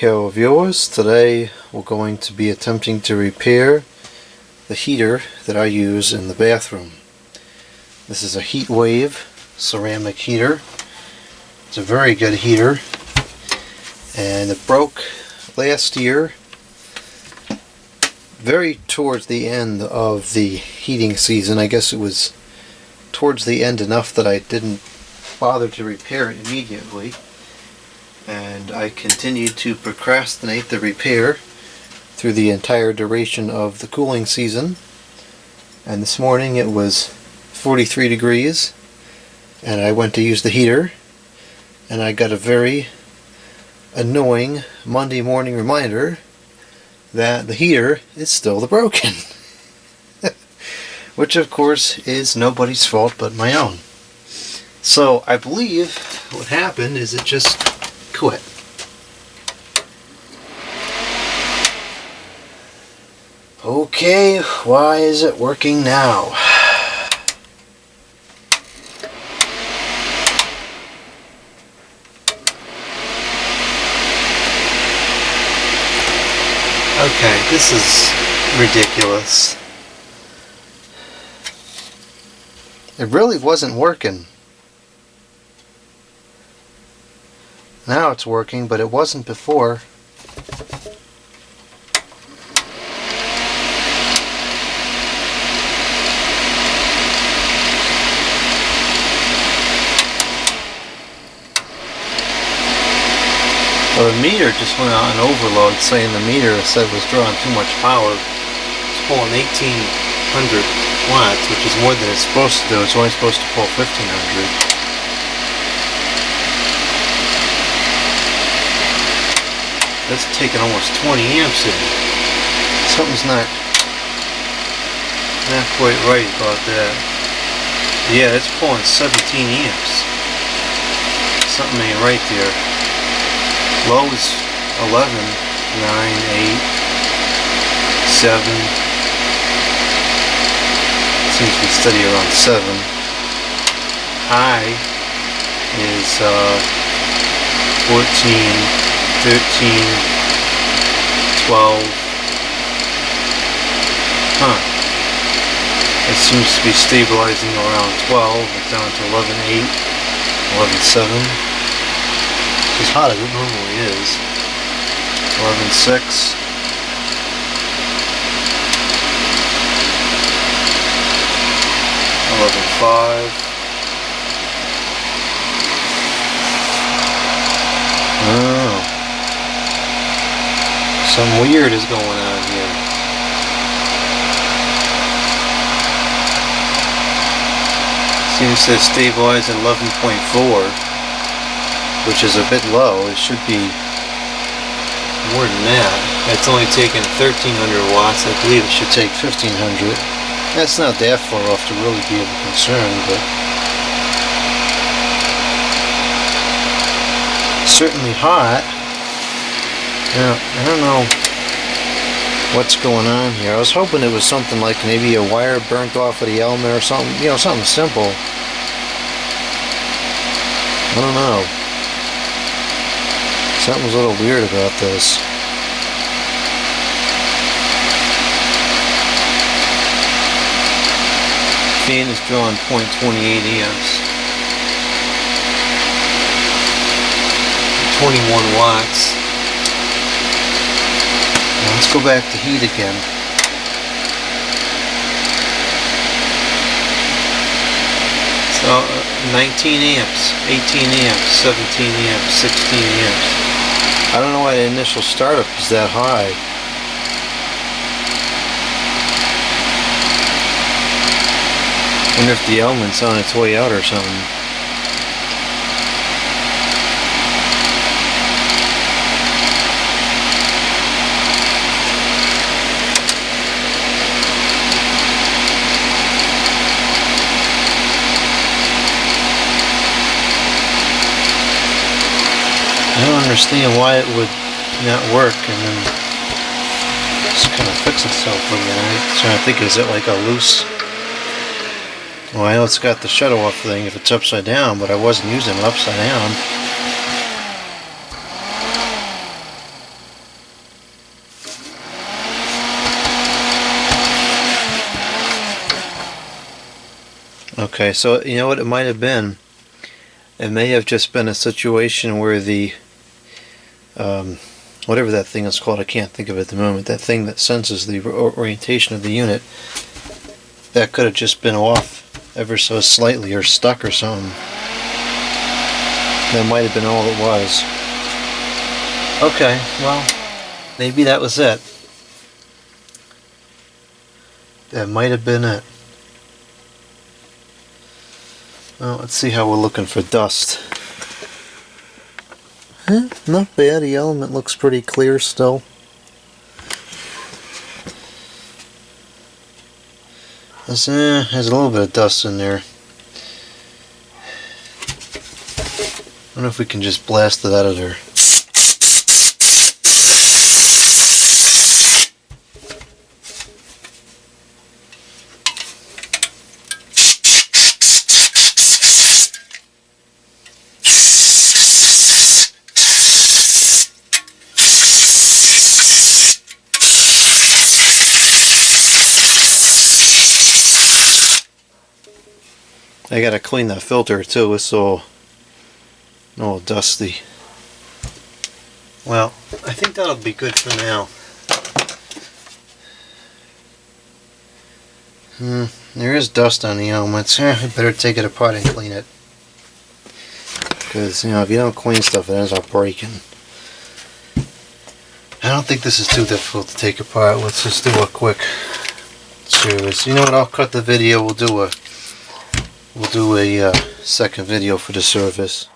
Hello viewers, today we're going to be attempting to repair the heater that I use in the bathroom. This is a heat wave ceramic heater. It's a very good heater and it broke last year very towards the end of the heating season. I guess it was towards the end enough that I didn't bother to repair it immediately. And I continued to procrastinate the repair through the entire duration of the cooling season. And this morning it was 43 degrees and I went to use the heater and I got a very annoying Monday morning reminder that the heater is still broken. Which of course is nobody's fault but my own. So I believe what happened is it just quit. Okay, why is it working now? Okay, this is ridiculous. It really wasn't working. Now it's working, but it wasn't before. Well, the meter just went out an overload, saying the meter said was drawing too much power. It's pulling 1800 watts, which is more than it's supposed to do. It's only supposed to pull 1500. That's taking almost 20 amps in. Something's not quite right about that. Yeah, it's pulling 17 amps. Something ain't right there. Low is 11, 9, 8, 7. Seems to be steady around 7. High is 14. 13, 12, it seems to be stabilizing around 12, it's down to 11.8, 11.7, as hot as it normally is, 11.6, Something weird is going on here. Seems to stabilize at 11.4, which is a bit low. It should be more than that. It's only taken 1300 watts. I believe it should take 1500. That's not that far off to really be of concern, but certainly hot. Now, I don't know what's going on here. I was hoping it was something like maybe a wire burnt off of the element or something, you know, something simple. I don't know. Something's a little weird about this. Fan is drawing 0.28 amps. 21 watts. Let's go back to heat again. So 19 amps, 18 amps, 17 amps, 16 amps. I don't know why the initial startup is that high. I wonder if the element's on its way out or something. I don't understand why it would not work and then just kind of fix itself again. I'm trying to think, is it like a loose Well, I know it's got the shut-off thing if it's upside down, but I wasn't using it upside down. Okay, so you know what it might have been? It may have just been a situation where the whatever that thing is called, I can't think of it at the moment, that thing that senses the orientation of the unit, that could have just been off ever so slightly or stuck or something. That might have been all it was. Okay, well, maybe that was it. That might have been it. Well, let's see how we're looking for dust. Not bad. The element looks pretty clear still. There's a little bit of dust in there. I wonder if we can just blast it out of there. I gotta clean that filter too, it's all dusty. Well, I think that'll be good for now. There is dust on the elements. I better take it apart and clean it. Because, if you don't clean stuff, it ends up breaking. I don't think this is too difficult to take apart. Let's just do a quick service. You know what, I'll cut the video. We'll do a second video for the service.